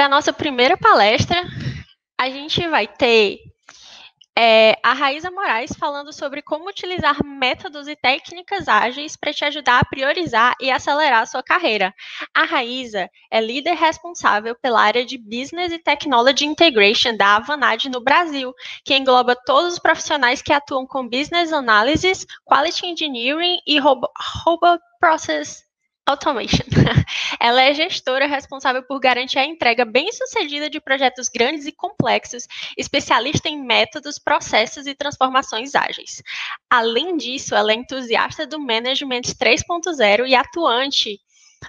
para a nossa primeira palestra, a gente vai ter a Raíza Moraes falando sobre como utilizar métodos e técnicas ágeis para te ajudar a priorizar e acelerar a sua carreira. A Raíza é líder responsável pela área de Business e Technology Integration da Avanade no Brasil, que engloba todos os profissionais que atuam com Business Analysis, Quality Engineering e Robot Process Automation. Ela é gestora responsável por garantir a entrega bem-sucedida de projetos grandes e complexos, especialista em métodos, processos e transformações ágeis. Além disso, ela é entusiasta do Management 3.0 e atuante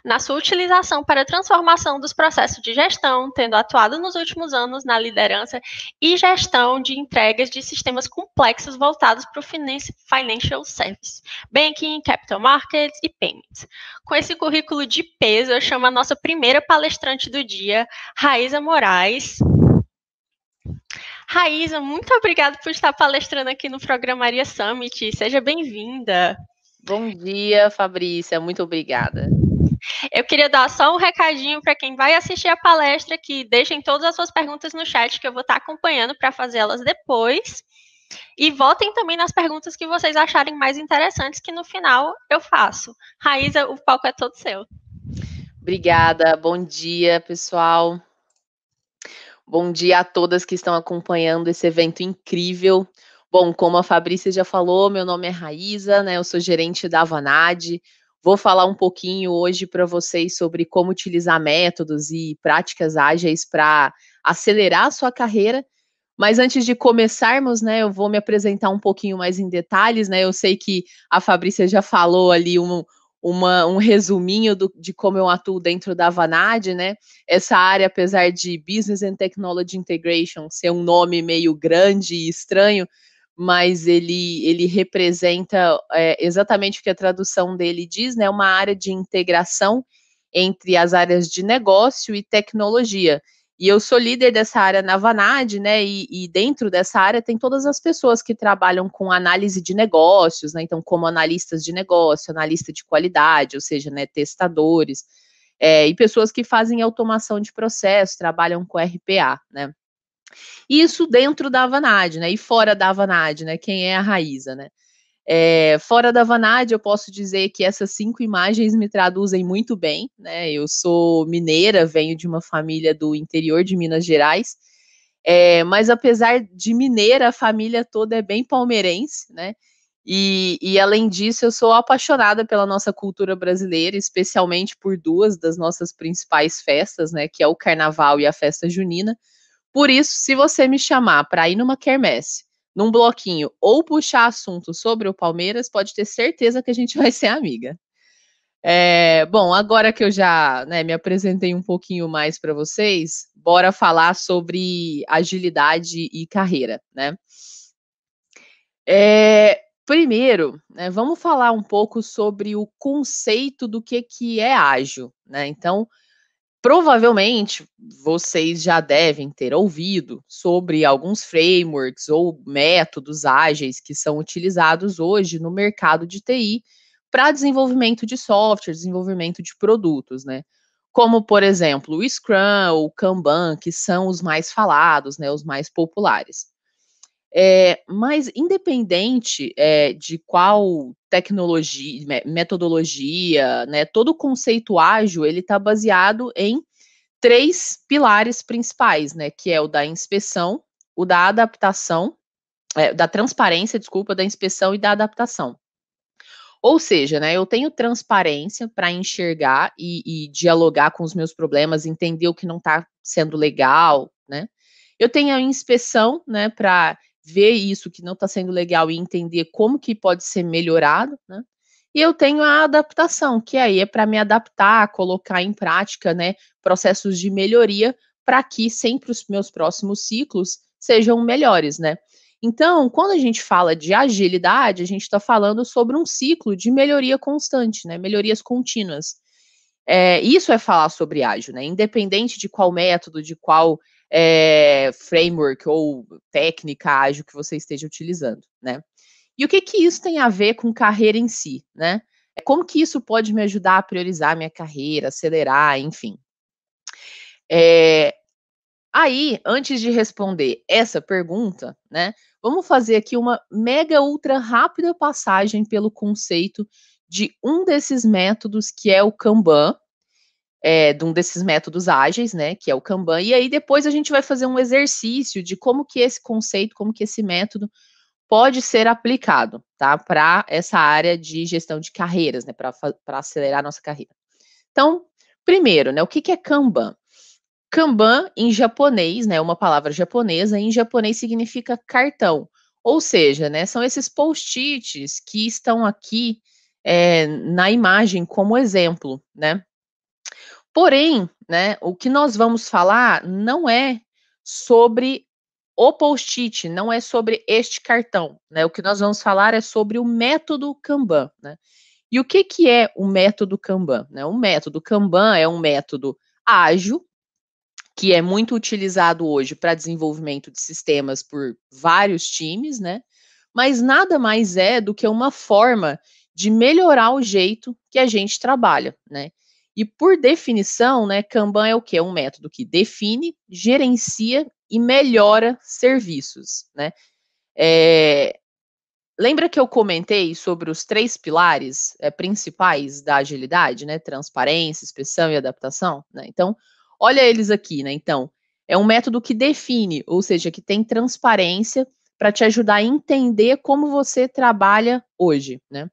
na sua utilização para a transformação dos processos de gestão, tendo atuado nos últimos anos na liderança e gestão de entregas de sistemas complexos voltados para o financial service, banking, capital markets e payments. Com esse currículo de peso, eu chamo a nossa primeira palestrante do dia, Raíza Moraes. Raíza, muito obrigada por estar palestrando aqui no Programaria Summit. Seja bem-vinda. Bom dia, Fabrícia. Muito obrigada. Eu queria dar só um recadinho para quem vai assistir a palestra, que deixem todas as suas perguntas no chat, que eu vou estar acompanhando para fazê-las depois. E votem também nas perguntas que vocês acharem mais interessantes, que no final eu faço. Raíza, o palco é todo seu. Obrigada. Bom dia, pessoal. Bom dia a todas que estão acompanhando esse evento incrível. Bom, como a Fabrícia já falou, meu nome é Raíza, né? Eu sou gerente da Avanade. Vou falar um pouquinho hoje para vocês sobre como utilizar métodos e práticas ágeis para acelerar a sua carreira. Mas antes de começarmos, né, eu vou me apresentar um pouquinho mais em detalhes, né? Eu sei que a Fabrícia já falou ali um resuminho de como eu atuo dentro da Avanade, né? Essa área, apesar de Business and Technology Integration ser um nome meio grande e estranho, mas ele representa exatamente o que a tradução dele diz, né? Uma área de integração entre as áreas de negócio e tecnologia. E eu sou líder dessa área na Avanade, né? E dentro dessa área tem todas as pessoas que trabalham com análise de negócios, né? Então, como analistas de negócio, analista de qualidade, ou seja, né, testadores, e pessoas que fazem automação de processo, trabalham com RPA, né? Isso dentro da Avanade, né? E fora da Avanade, né? Quem é a Raíza, né? Fora da Avanade, eu posso dizer que essas 5 imagens me traduzem muito bem, né? Eu sou mineira, venho de uma família do interior de Minas Gerais, mas apesar de mineira, a família toda é bem palmeirense, né? E além disso, eu sou apaixonada pela nossa cultura brasileira, especialmente por 2 das nossas principais festas, né? Que é o Carnaval e a Festa Junina. Por isso, se você me chamar para ir numa quermesse, num bloquinho, ou puxar assunto sobre o Palmeiras, pode ter certeza que a gente vai ser amiga. Bom, agora que eu já, né, me apresentei um pouquinho mais para vocês, bora falar sobre agilidade e carreira, né? Primeiro, né, vamos falar um pouco sobre o conceito do que é ágil, né? Então, provavelmente, vocês já devem ter ouvido sobre alguns frameworks ou métodos ágeis que são utilizados hoje no mercado de TI para desenvolvimento de software, desenvolvimento de produtos, né? Como, por exemplo, o Scrum ou o Kanban, que são os mais falados, né, os mais populares. Mas independente, de qual tecnologia, metodologia, né, todo o conceito ágil, ele está baseado em 3 pilares principais, né, que é o da inspeção, o da adaptação, da transparência, desculpa, da inspeção e da adaptação. Ou seja, né, eu tenho transparência para enxergar e dialogar com os meus problemas, entender o que não está sendo legal, né. Eu tenho a inspeção, né, para ver isso que não está sendo legal e entender como que pode ser melhorado, né. E eu tenho a adaptação, que aí é para me adaptar, colocar em prática, né, processos de melhoria para que sempre os meus próximos ciclos sejam melhores, né. Então, quando a gente fala de agilidade, a gente está falando sobre um ciclo de melhoria constante, né, melhorias contínuas. Isso é falar sobre ágil, né, independente de qual método, de qual, framework ou técnica ágil que você esteja utilizando, né. E o que que isso tem a ver com carreira em si, né? Como que isso pode me ajudar a priorizar minha carreira, acelerar, enfim. Aí, antes de responder essa pergunta, né, vamos fazer aqui uma mega ultra rápida passagem pelo conceito de um desses métodos que é o Kanban, de um desses métodos ágeis, né, que é o Kanban, e aí depois a gente vai fazer um exercício de como que esse conceito, como que esse método pode ser aplicado, tá, para essa área de gestão de carreiras, né, para acelerar a nossa carreira. Então, primeiro, né, o que que é Kanban? Kanban, em japonês, né, uma palavra japonesa, em japonês significa cartão. Ou seja, né, são esses post-its que estão aqui, na imagem como exemplo, né. Porém, né, o que nós vamos falar não é sobre o post-it, não é sobre este cartão, né, o que nós vamos falar é sobre o método Kanban, né. E o que que é o método Kanban, né? O método Kanban é um método ágil, que é muito utilizado hoje para desenvolvimento de sistemas por vários times, né, mas nada mais é do que uma forma de melhorar o jeito que a gente trabalha, né. E por definição, né, Kanban é o quê? É um método que define, gerencia e melhora serviços, né. Eh, Lembra que eu comentei sobre os 3 pilares, principais da agilidade, né, transparência, inspeção e adaptação, né, então, olha eles aqui, né, então, é um método que define, ou seja, que tem transparência para te ajudar a entender como você trabalha hoje, né,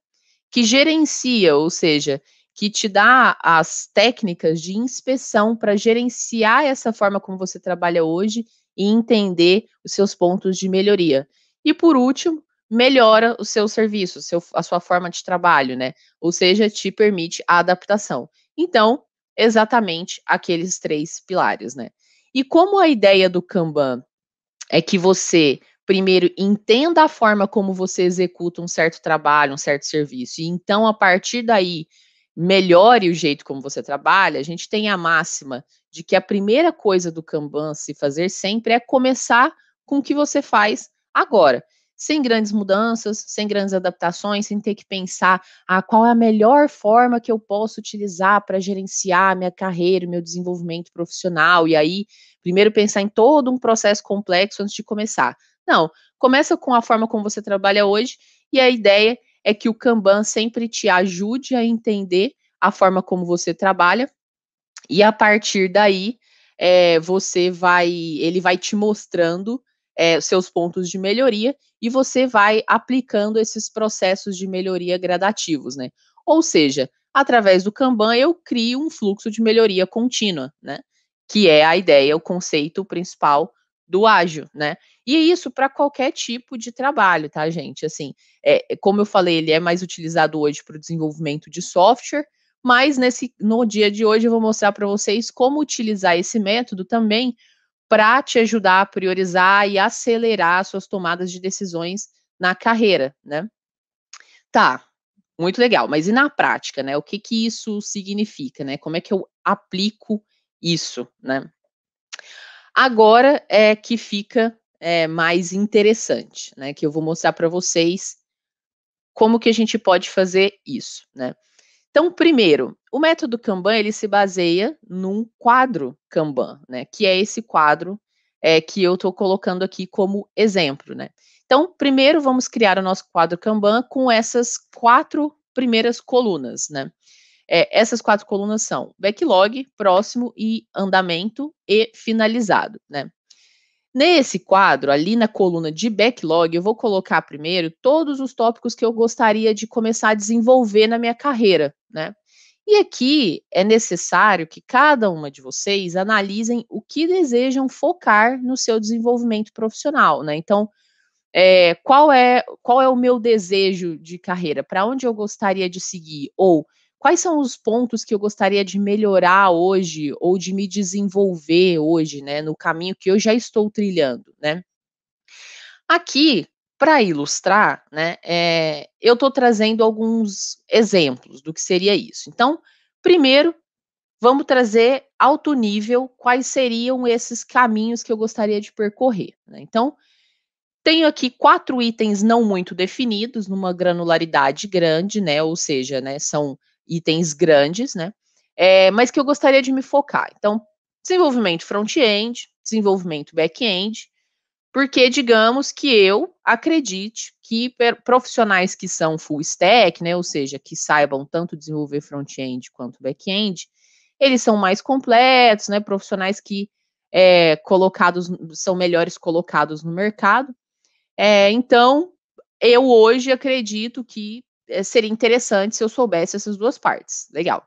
que gerencia, ou seja, que te dá as técnicas de inspeção para gerenciar essa forma como você trabalha hoje e entender os seus pontos de melhoria. E por último, melhora o seu serviço, a sua forma de trabalho, né? Ou seja, te permite a adaptação. Então, exatamente aqueles 3 pilares, né? E como a ideia do Kanban é que você, primeiro, entenda a forma como você executa um certo trabalho, um certo serviço, e então, a partir daí, melhore o jeito como você trabalha, a gente tem a máxima de que a primeira coisa do Kanban se fazer sempre é começar com o que você faz agora. Sem grandes mudanças, sem grandes adaptações, sem ter que pensar, qual é a melhor forma que eu posso utilizar para gerenciar minha carreira, meu desenvolvimento profissional, e aí primeiro pensar em todo um processo complexo antes de começar. Não, começa com a forma como você trabalha hoje, e a ideia é que o Kanban sempre te ajude a entender a forma como você trabalha, e a partir daí, ele vai te mostrando, os seus pontos de melhoria, e você vai aplicando esses processos de melhoria gradativos, né. Ou seja, através do Kanban eu crio um fluxo de melhoria contínua, né, que é a ideia, o conceito principal do ágil, né. E é isso para qualquer tipo de trabalho, tá, gente, assim, como eu falei, ele é mais utilizado hoje para o desenvolvimento de software, mas no dia de hoje eu vou mostrar para vocês como utilizar esse método também para te ajudar a priorizar e acelerar as suas tomadas de decisões na carreira, né. Tá, muito legal, mas e na prática, né, o que que isso significa, né, como é que eu aplico isso, né. Agora é que fica, mais interessante, né, que eu vou mostrar para vocês como que a gente pode fazer isso, né. Então, primeiro, o método Kanban, ele se baseia num quadro Kanban, né, que é esse quadro, que eu estou colocando aqui como exemplo, né. Então, primeiro vamos criar o nosso quadro Kanban com essas 4 primeiras colunas, né. Essas 4 colunas são backlog, próximo e andamento e finalizado, né. Nesse quadro, ali na coluna de backlog, eu vou colocar primeiro todos os tópicos que eu gostaria de começar a desenvolver na minha carreira, né. E aqui é necessário que cada uma de vocês analisem o que desejam focar no seu desenvolvimento profissional, né. Então, qual é o meu desejo de carreira? Para onde eu gostaria de seguir? Ou quais são os pontos que eu gostaria de melhorar hoje ou de me desenvolver hoje, né, no caminho que eu já estou trilhando, né? Aqui, para ilustrar, né, eu estou trazendo alguns exemplos do que seria isso. Então, primeiro, vamos trazer alto nível quais seriam esses caminhos que eu gostaria de percorrer, né? Então, tenho aqui 4 itens não muito definidos, numa granularidade grande, né, ou seja, né, são itens grandes, né, mas que eu gostaria de me focar. Então, desenvolvimento front-end, desenvolvimento back-end, porque digamos que eu acredite que profissionais que são full stack, né, ou seja, que saibam tanto desenvolver front-end quanto back-end, eles são mais completos, né, profissionais que são melhores colocados no mercado. Então, eu hoje acredito que seria interessante se eu soubesse essas duas partes. Legal.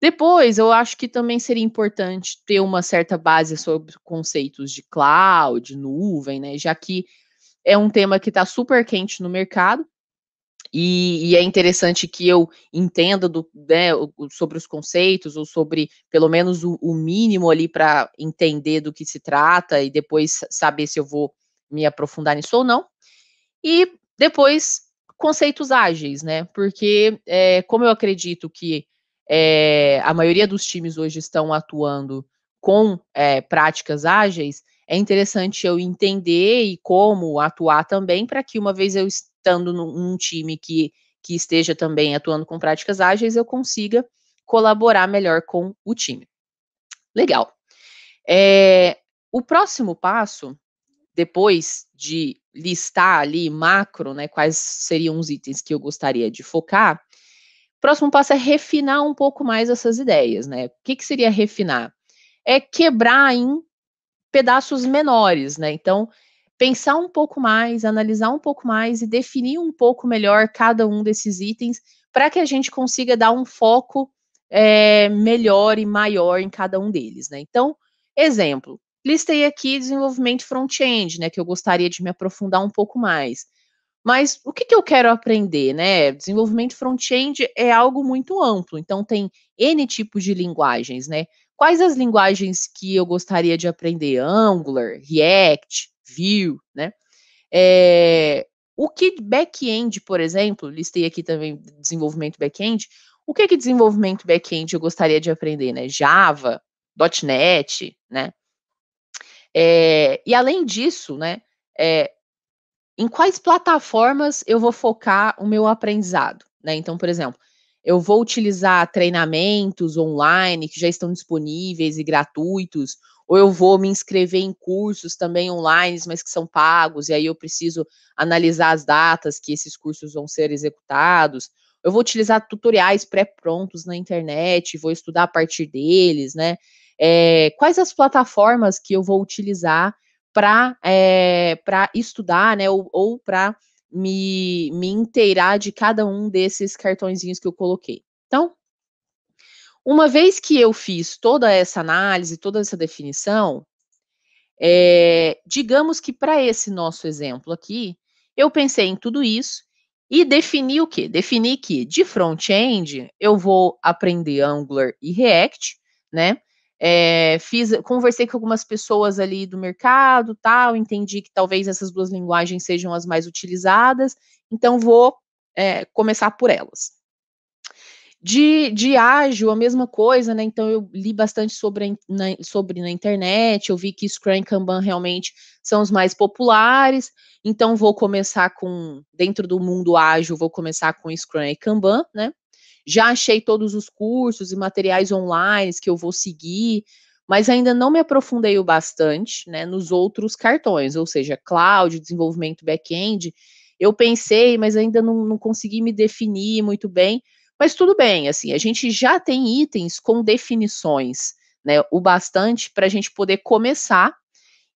Depois, eu acho que também seria importante ter uma certa base sobre conceitos de cloud, nuvem, né? Já que é um tema que está super quente no mercado. E é interessante que eu entenda né, sobre os conceitos, ou sobre pelo menos o mínimo ali para entender do que se trata e depois saber se eu vou me aprofundar nisso ou não. E depois, conceitos ágeis, né? Porque, como eu acredito que a maioria dos times hoje estão atuando com práticas ágeis, é interessante eu entender e como atuar também, para que uma vez eu estando num time que esteja também atuando com práticas ágeis, eu consiga colaborar melhor com o time. Legal. O próximo passo, depois de listar ali macro, né, quais seriam os itens que eu gostaria de focar, o próximo passo é refinar um pouco mais essas ideias, né? O que seria refinar? É quebrar em pedaços menores, né? Então, pensar um pouco mais, analisar um pouco mais e definir um pouco melhor cada um desses itens para que a gente consiga dar um foco melhor e maior em cada um deles, né? Então, exemplo, listei aqui desenvolvimento front-end, né, que eu gostaria de me aprofundar um pouco mais. Mas o que eu quero aprender, né? Desenvolvimento front-end é algo muito amplo, então tem N tipos de linguagens, né? Quais as linguagens que eu gostaria de aprender? Angular, React, Vue, né? O que back-end, por exemplo, listei aqui também desenvolvimento back-end. O que desenvolvimento back-end eu gostaria de aprender, né? Java, .NET, né? E além disso, né? Em quais plataformas eu vou focar o meu aprendizado, né? Então, por exemplo, eu vou utilizar treinamentos online que já estão disponíveis e gratuitos, ou eu vou me inscrever em cursos também online, mas que são pagos, e aí eu preciso analisar as datas que esses cursos vão ser executados. Eu vou utilizar tutoriais pré-prontos na internet, vou estudar a partir deles, né? Quais as plataformas que eu vou utilizar para estudar, né, ou para me inteirar de cada um desses cartõezinhos que eu coloquei. Então, uma vez que eu fiz toda essa análise, toda essa definição, digamos que para esse nosso exemplo aqui, eu pensei em tudo isso e defini o quê? Defini que de front-end eu vou aprender Angular e React, né? Conversei com algumas pessoas ali do mercado, tal, entendi que talvez essas duas linguagens sejam as mais utilizadas, então vou começar por elas. De ágil, a mesma coisa, né? Então eu li bastante sobre na internet, eu vi que Scrum e Kanban realmente são os mais populares, então vou começar dentro do mundo ágil, vou começar com Scrum e Kanban, né? Já achei todos os cursos e materiais online que eu vou seguir, mas ainda não me aprofundei o bastante, né, nos outros cartões, ou seja, cloud, desenvolvimento back-end. Eu pensei, mas ainda não consegui me definir muito bem. Mas tudo bem, assim, a gente já tem itens com definições, né, o bastante para a gente poder começar.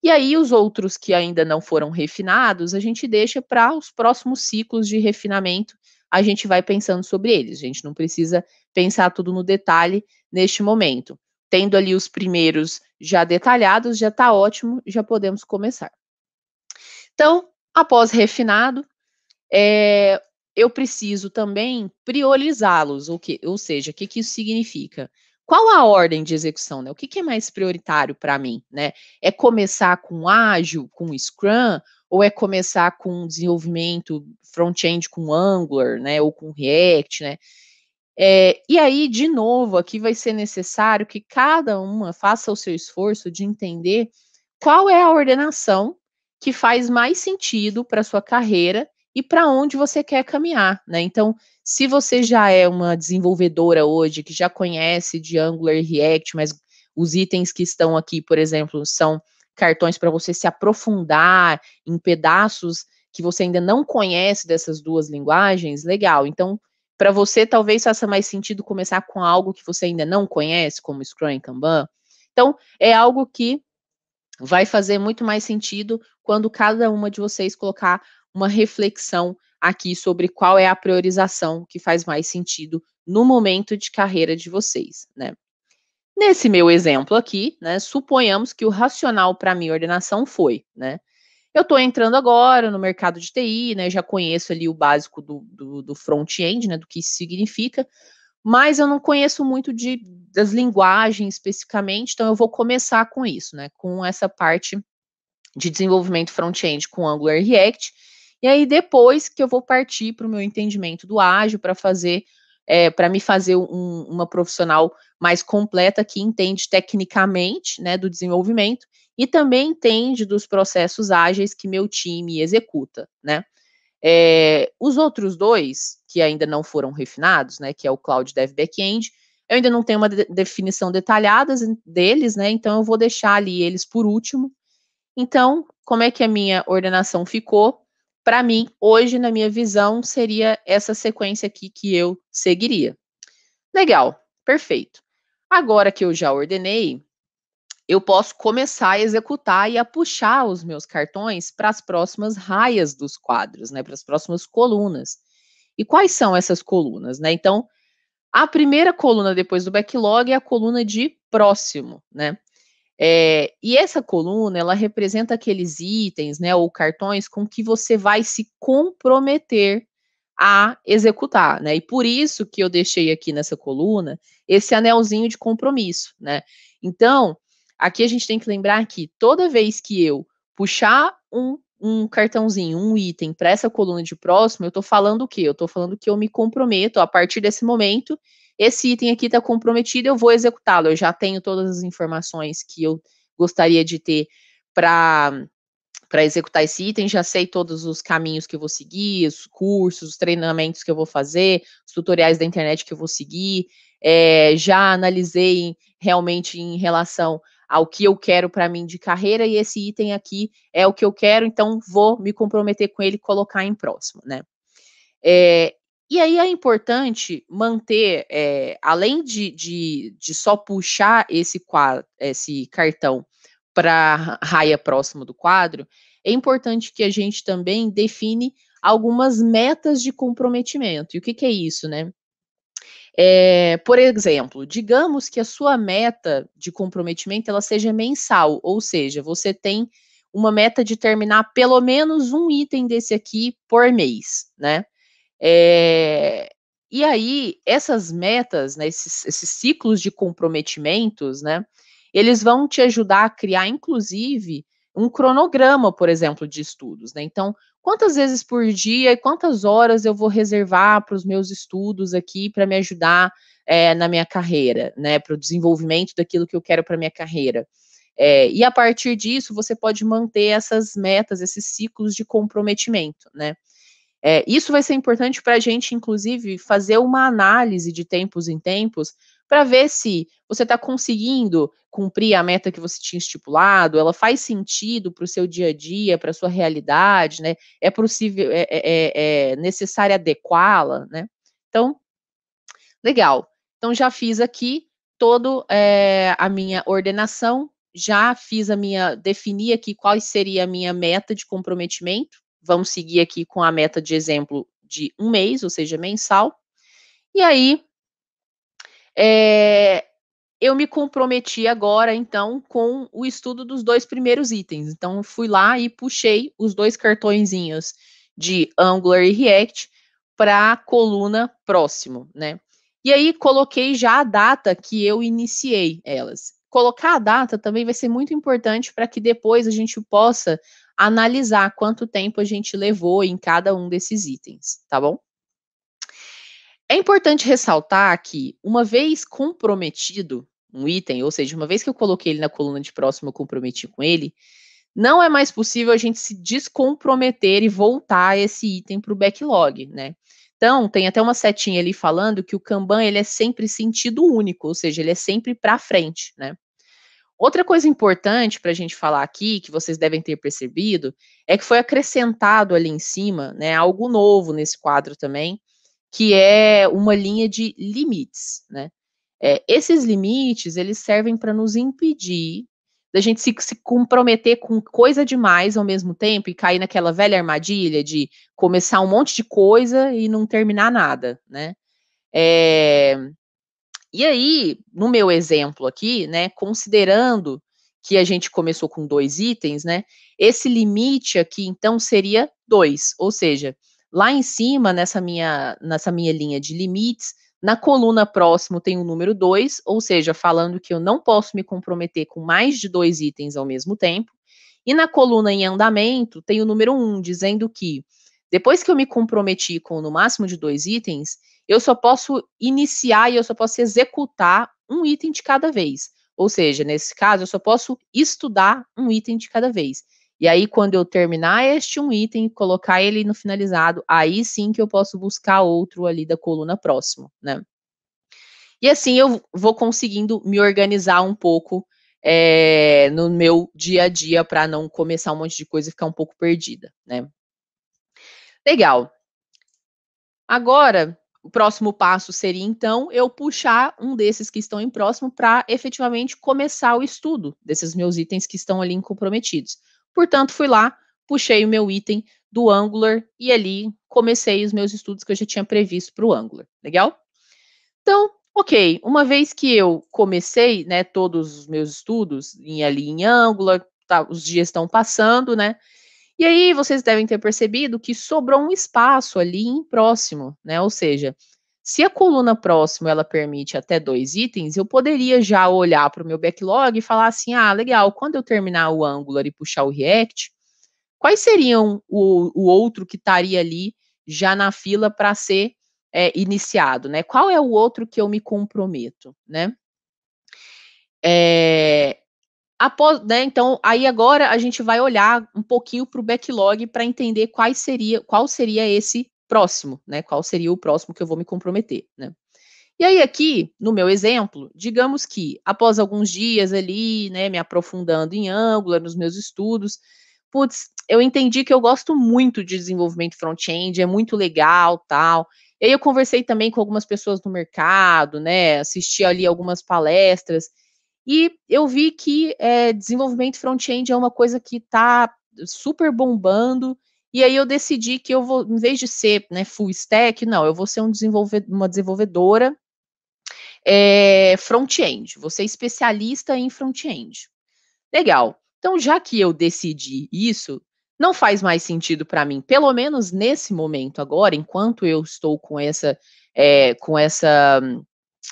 E aí, os outros que ainda não foram refinados, a gente deixa para os próximos ciclos de refinamento, a gente vai pensando sobre eles. A gente não precisa pensar tudo no detalhe neste momento. Tendo ali os primeiros já detalhados, já está ótimo, já podemos começar. Então, após refinado, eu preciso também priorizá-los, ou seja, o que isso significa? Qual a ordem de execução, né? O que é mais prioritário para mim, né? É começar com ágil, com Scrum, ou é começar com desenvolvimento front-end com Angular, né? Ou com React, né? E aí, de novo, aqui vai ser necessário que cada uma faça o seu esforço de entender qual é a ordenação que faz mais sentido para sua carreira e para onde você quer caminhar, né? Então, se você já é uma desenvolvedora hoje, que já conhece de Angular e React, mas os itens que estão aqui, por exemplo, são cartões para você se aprofundar em pedaços que você ainda não conhece dessas duas linguagens, legal. Então, para você, talvez faça mais sentido começar com algo que você ainda não conhece, como Scrum e Kanban. Então, é algo que vai fazer muito mais sentido quando cada uma de vocês colocar uma reflexão aqui sobre qual é a priorização que faz mais sentido no momento de carreira de vocês, né? Nesse meu exemplo aqui, né, suponhamos que o racional para minha ordenação foi, né, eu estou entrando agora no mercado de TI, né, já conheço ali o básico do front-end, né, do que isso significa, mas eu não conheço muito das linguagens especificamente, então eu vou começar com isso, né, com essa parte de desenvolvimento front-end com Angular e React, e aí depois que eu vou partir para o meu entendimento do ágil, para fazer, para me fazer uma profissional mais completa que entende tecnicamente, né, do desenvolvimento, e também entende dos processos ágeis que meu time executa, né. Os outros dois, que ainda não foram refinados, né, que é o Cloud Dev Backend, eu ainda não tenho uma definição detalhada deles, né, então eu vou deixar ali eles por último. Então, como é que a minha ordenação ficou? Para mim, hoje, na minha visão, seria essa sequência aqui que eu seguiria. Legal, perfeito. Agora que eu já ordenei, eu posso começar a executar e a puxar os meus cartões para as próximas raias dos quadros, né, para as próximas colunas. E quais são essas colunas, né? Então, a primeira coluna depois do backlog é a coluna de próximo, né? E essa coluna, ela representa aqueles itens, né, ou cartões com que você vai se comprometer a executar, né? E por isso que eu deixei aqui nessa coluna esse anelzinho de compromisso, né? Então, aqui a gente tem que lembrar que toda vez que eu puxar um cartãozinho, um item para essa coluna de próximo, eu estou falando o quê? Eu estou falando que eu me comprometo a partir desse momento. Esse item aqui está comprometido, eu vou executá-lo. Eu já tenho todas as informações que eu gostaria de ter para executar esse item, já sei todos os caminhos que eu vou seguir, os cursos, os treinamentos que eu vou fazer, os tutoriais da internet que eu vou seguir, já analisei realmente em relação ao que eu quero para mim de carreira, e esse item aqui é o que eu quero, então vou me comprometer com ele e colocar em próximo, né. E aí é importante manter, além de só puxar esse cartão para a raia próximo do quadro, é importante que a gente também define algumas metas de comprometimento. E o que que é isso, né? Por exemplo, digamos que a sua meta de comprometimento ela seja mensal, ou seja, você tem uma meta de terminar pelo menos um item desse aqui por mês, né? E aí, essas metas, né, esses ciclos de comprometimentos, né, eles vão te ajudar a criar, inclusive, um cronograma, por exemplo, de estudos, né. Então, quantas vezes por dia e quantas horas eu vou reservar para os meus estudos aqui para me ajudar, na minha carreira, né, para o desenvolvimento daquilo que eu quero para minha carreira. E a partir disso, você pode manter essas metas, esses ciclos de comprometimento, né. Isso vai ser importante para a gente, inclusive, fazer uma análise de tempos em tempos, para ver se você está conseguindo cumprir a meta que você tinha estipulado, ela faz sentido para o seu dia a dia, para a sua realidade, né? É possível, é necessário adequá-la, né? Então, legal. Então, já fiz aqui todo a minha ordenação, já fiz defini aqui qual seria a minha meta de comprometimento. Vamos seguir aqui com a meta de exemplo de um mês, ou seja, mensal. E aí, eu me comprometi agora, então, com o estudo dos 2 primeiros itens. Então, fui lá e puxei os 2 cartõezinhos de Angular e React para a coluna próximo, né. E aí coloquei já a data que eu iniciei elas. Colocar a data também vai ser muito importante para que depois a gente possa analisar quanto tempo a gente levou em cada um desses itens, tá bom? É importante ressaltar que, uma vez comprometido um item, ou seja, uma vez que eu coloquei ele na coluna de próximo, eu comprometi com ele, não é mais possível a gente se descomprometer e voltar esse item para o backlog, né. Então, tem até uma setinha ali falando que o Kanban ele é sempre sentido único, ou seja, ele é sempre para frente, né. Outra coisa importante para a gente falar aqui, que vocês devem ter percebido, é que foi acrescentado ali em cima, né, algo novo nesse quadro também, que é uma linha de limites, né? Esses limites, eles servem para nos impedir da gente se comprometer com coisa demais ao mesmo tempo e cair naquela velha armadilha de começar um monte de coisa e não terminar nada, né? Eh, e aí, no meu exemplo aqui, né, considerando que a gente começou com 2 itens, né, esse limite aqui, então, seria 2, ou seja, lá em cima, nessa minha linha de limites, na coluna próximo tem o número 2, ou seja, falando que eu não posso me comprometer com mais de 2 itens ao mesmo tempo, e na coluna em andamento tem o número 1, dizendo que depois que eu me comprometi com no máximo de 2 itens, eu só posso iniciar e eu só posso executar um item de cada vez. Ou seja, nesse caso, eu só posso estudar um item de cada vez. E aí, quando eu terminar este um item e colocar ele no finalizado, aí sim que eu posso buscar outro ali da coluna próximo, né? E assim eu vou conseguindo me organizar um pouco no meu dia a dia para não começar um monte de coisa e ficar um pouco perdida, né? Legal. Agora, o próximo passo seria, então, eu puxar um desses que estão em próximo para efetivamente começar o estudo desses meus itens que estão ali comprometidos. Portanto, fui lá, puxei o meu item do Angular e ali comecei os meus estudos que eu já tinha previsto para o Angular. Legal? Então, ok, uma vez que eu comecei, né, todos os meus estudos ali em Angular, tá, os dias estão passando, né? E aí vocês devem ter percebido que sobrou um espaço ali em próximo, né? Ou seja, se a coluna próximo ela permite até 2 itens, eu poderia já olhar para o meu backlog e falar assim: ah, legal, quando eu terminar o Angular e puxar o React, quais seriam o outro que estaria ali já na fila para ser iniciado, né? Qual é o outro que eu me comprometo, né? É, Após, né, então, aí agora a gente vai olhar um pouquinho para o backlog para entender qual seria esse próximo, né? Qual seria o próximo que eu vou me comprometer, né? E aí aqui, no meu exemplo, digamos que após alguns dias ali, né, me aprofundando em Angular, nos meus estudos, putz, eu entendi que eu gosto muito de desenvolvimento front-end, é muito legal, tal. E aí eu conversei também com algumas pessoas no mercado, né, assisti ali algumas palestras, e eu vi que, desenvolvimento front-end é uma coisa que está super bombando, e aí eu decidi que eu vou, em vez de ser, né, full stack, não, eu vou ser uma desenvolvedora, front-end, vou ser especialista em front-end. Legal. Então, já que eu decidi isso, não faz mais sentido para mim, pelo menos nesse momento agora, enquanto eu estou com essa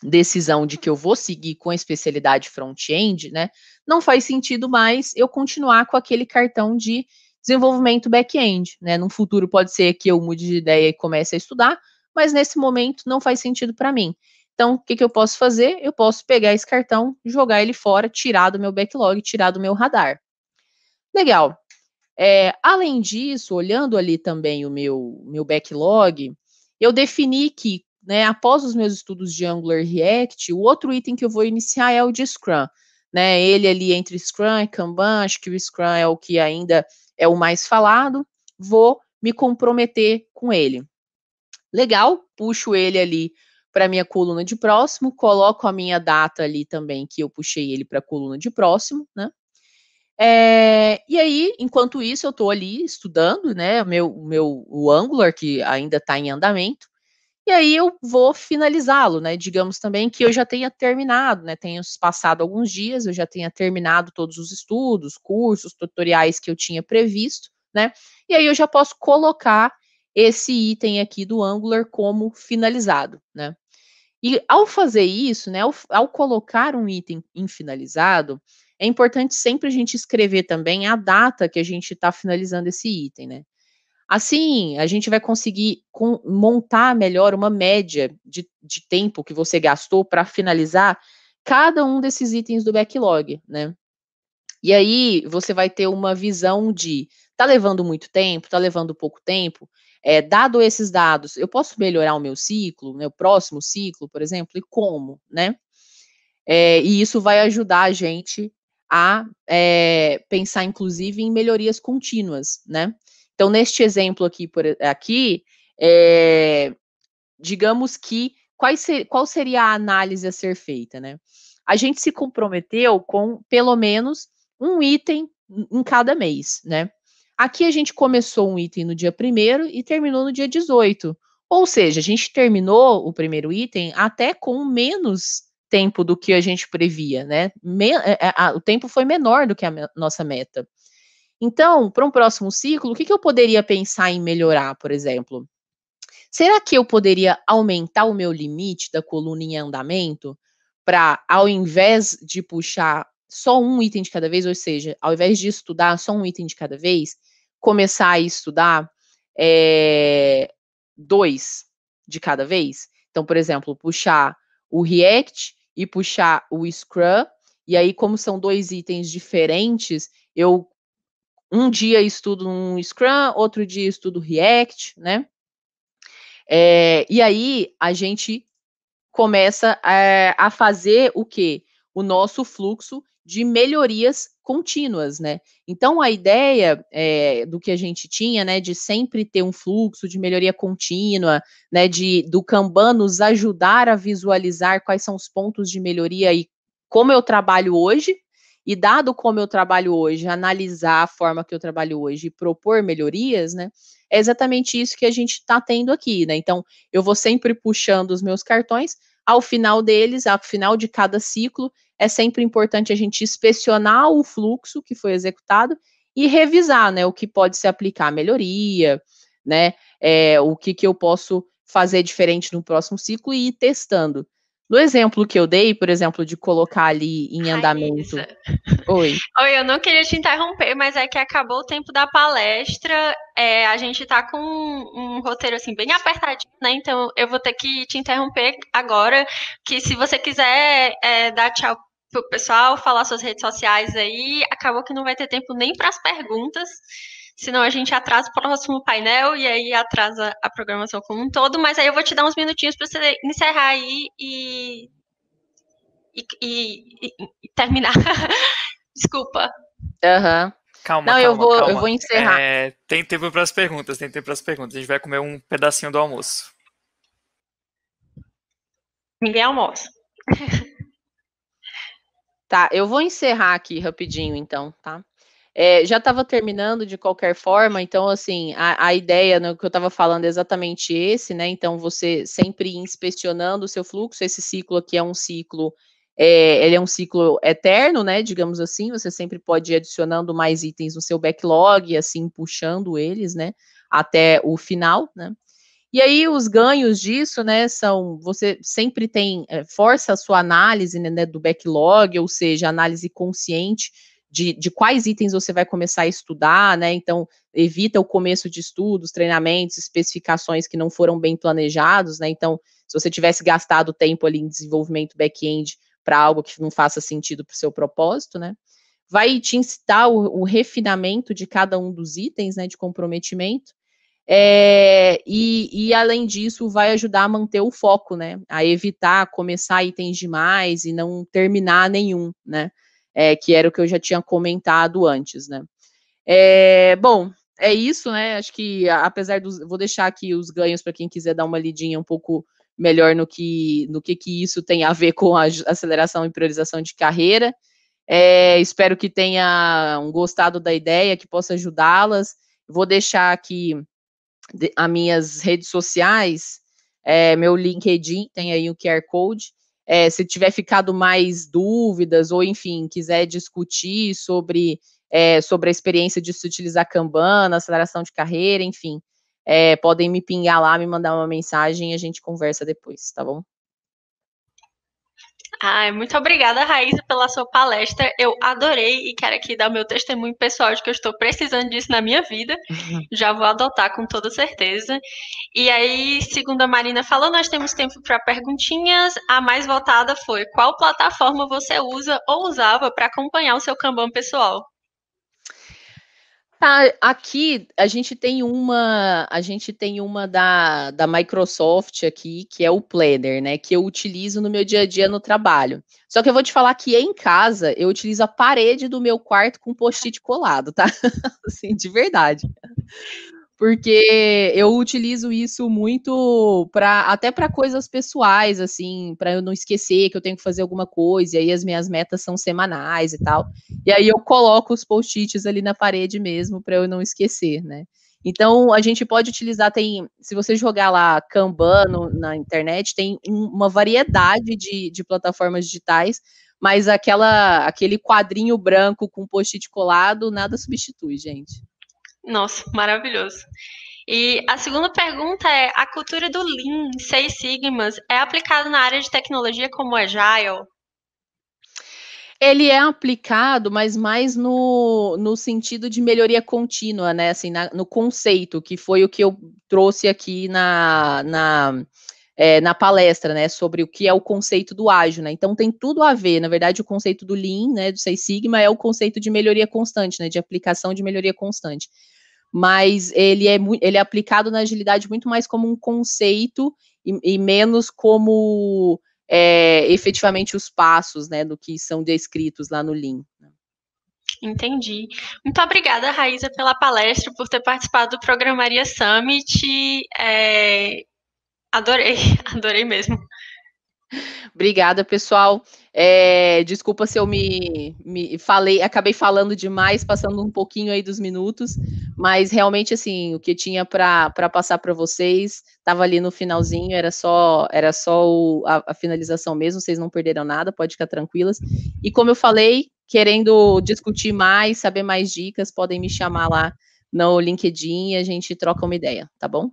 decisão de que eu vou seguir com a especialidade front-end, né, não faz sentido mais eu continuar com aquele cartão de desenvolvimento back-end, né? No futuro pode ser que eu mude de ideia e comece a estudar, mas nesse momento não faz sentido para mim. Então, o que que eu posso fazer? Eu posso pegar esse cartão, jogar ele fora, tirar do meu backlog, tirar do meu radar. Legal. Além disso, olhando ali também o meu backlog, eu defini que, né, após os meus estudos de Angular e React, o outro item que eu vou iniciar é o de Scrum, né? Ele ali entre Scrum e Kanban, acho que o Scrum é o que ainda é o mais falado, vou me comprometer com ele. Legal, puxo ele ali para minha coluna de próximo, coloco a minha data ali também que eu puxei ele para a coluna de próximo, né? E aí, enquanto isso, eu estou ali estudando, né, o Angular, que ainda está em andamento, e aí eu vou finalizá-lo, né? Digamos também que eu já tenha terminado, né? Tenha passado alguns dias, eu já tenha terminado todos os estudos, cursos, tutoriais que eu tinha previsto, né? E aí eu já posso colocar esse item aqui do Angular como finalizado, né? E ao fazer isso, né, ao colocar um item em finalizado, é importante sempre a gente escrever também a data que a gente está finalizando esse item, né? Assim, a gente vai conseguir montar melhor uma média de tempo que você gastou para finalizar cada um desses itens do backlog, né? E aí você vai ter uma visão de tá levando muito tempo, tá levando pouco tempo, dado esses dados, eu posso melhorar o meu ciclo, meu próximo ciclo, por exemplo, e como, né? E isso vai ajudar a gente a pensar, inclusive, em melhorias contínuas, né? Então, neste exemplo aqui, digamos que qual seria a análise a ser feita, né? A gente se comprometeu com pelo menos um item em cada mês, né? Aqui a gente começou um item no dia 1º e terminou no dia 18. Ou seja, a gente terminou o primeiro item até com menos tempo do que a gente previa, né? O tempo foi menor do que a nossa meta. Então, para um próximo ciclo, o que eu poderia pensar em melhorar, por exemplo? Será que eu poderia aumentar o meu limite da coluna em andamento para, ao invés de puxar só um item de cada vez, ou seja, ao invés de estudar só um item de cada vez, começar a estudar 2 de cada vez? Então, por exemplo, puxar o React e puxar o Scrum, e aí, como são 2 itens diferentes, eu um dia estudo um Scrum, outro dia estudo React, né? E aí a gente começa a fazer o quê? O nosso fluxo de melhorias contínuas, né? Então a ideia do que a gente tinha, né, de sempre ter um fluxo de melhoria contínua, né, do Kanban nos ajudar a visualizar quais são os pontos de melhoria e como eu trabalho hoje, e dado como eu trabalho hoje, analisar a forma que eu trabalho hoje e propor melhorias, né? É exatamente isso que a gente está tendo aqui, né? Então, eu vou sempre puxando os meus cartões, ao final deles, ao final de cada ciclo, é sempre importante a gente inspecionar o fluxo que foi executado e revisar, né, o que pode se aplicar a melhoria, né, o que eu posso fazer diferente no próximo ciclo e ir testando. No exemplo que eu dei, por exemplo, de colocar ali em andamento. Raíssa. Oi. Oi, eu não queria te interromper, mas é que acabou o tempo da palestra. A gente tá com um roteiro assim bem apertadinho, né? Então eu vou ter que te interromper agora. Que se você quiser dar tchau pro pessoal, falar suas redes sociais aí, acabou que não vai ter tempo nem para as perguntas. Senão a gente atrasa o próximo painel e aí atrasa a programação como um todo. Mas aí eu vou te dar uns minutinhos para você encerrar aí e terminar. Desculpa. Aham. Calma, Não, calma, calma. Eu vou encerrar. Tem tempo para as perguntas, tem tempo para as perguntas. A gente vai comer um pedacinho do almoço. Ninguém almoça. Tá, eu vou encerrar aqui rapidinho, então, tá? Já estava terminando de qualquer forma, então, assim, a ideia, né, que eu estava falando é exatamente esse, né? Então, você sempre ir inspecionando o seu fluxo, esse ciclo aqui é um ciclo, ele é um ciclo eterno, né? Digamos assim, você sempre pode ir adicionando mais itens no seu backlog e assim puxando eles, né? Até o final, né? E aí os ganhos disso, né, você sempre tem, força a sua análise, né, do backlog, ou seja, análise consciente de quais itens você vai começar a estudar, né, então evita o começo de estudos, treinamentos, especificações que não foram bem planejados, né, então se você tivesse gastado tempo ali em desenvolvimento back-end para algo que não faça sentido para o seu propósito, né, vai te incitar o refinamento de cada um dos itens, né, de comprometimento, e além disso, vai ajudar a manter o foco, né? A evitar começar itens demais e não terminar nenhum, né? Que era o que eu já tinha comentado antes, né? Bom, é isso, né? Acho que apesar dos. Vou deixar aqui os ganhos para quem quiser dar uma lidinha um pouco melhor no que isso tem a ver com a aceleração e priorização de carreira. Espero que tenham gostado da ideia, que possa ajudá-las. Vou deixar aqui as minhas redes sociais, meu LinkedIn, tem aí o QR Code. Se tiver ficado mais dúvidas, ou enfim, quiser discutir sobre a experiência de se utilizar Kanban, aceleração de carreira, enfim, podem me pingar lá, me mandar uma mensagem e a gente conversa depois, tá bom? Ai, muito obrigada, Raíssa, pela sua palestra. Eu adorei e quero aqui dar o meu testemunho pessoal de que eu estou precisando disso na minha vida. Já vou adotar com toda certeza. E aí, segundo a Marina falou, nós temos tempo para perguntinhas. A mais votada foi: qual plataforma você usa ou usava para acompanhar o seu Kanban pessoal? Tá, aqui a gente tem uma da Microsoft aqui, que é o Planner, né, que eu utilizo no meu dia a dia no trabalho. Só que eu vou te falar que em casa eu utilizo a parede do meu quarto com post-it colado, tá? Assim, de verdade. Porque eu utilizo isso muito até para coisas pessoais, assim, para eu não esquecer que eu tenho que fazer alguma coisa, e aí as minhas metas são semanais e tal. E aí eu coloco os post-its ali na parede mesmo para eu não esquecer, né? Então a gente pode utilizar, se você jogar lá Kanban na internet, tem uma variedade de plataformas digitais, mas aquele quadrinho branco com post-it colado, nada substitui, gente. Nossa, maravilhoso. E a segunda pergunta é: a cultura do Lean, Six Sigmas, é aplicada na área de tecnologia como Agile? Ele é aplicado, mas mais no sentido de melhoria contínua, né, assim, no conceito, que foi o que eu trouxe aqui na palestra, né, sobre o que é o conceito do ágil, né, então tem tudo a ver, na verdade o conceito do Lean, né, do Six Sigma é o conceito de melhoria constante, né, de aplicação de melhoria constante, mas ele é aplicado na agilidade muito mais como um conceito e menos como efetivamente os passos, né, do que são descritos lá no Lean. Entendi. Muito obrigada, Raíza, pela palestra, por ter participado do Programaria Summit. Adorei, adorei mesmo. Obrigada, pessoal. Desculpa se eu acabei falando demais, passando um pouquinho aí dos minutos, mas realmente, assim, o que tinha para passar para vocês estava ali no finalzinho, era só a finalização mesmo, vocês não perderam nada, pode ficar tranquilas. E como eu falei, querendo discutir mais, saber mais dicas, podem me chamar lá no LinkedIn e a gente troca uma ideia, tá bom?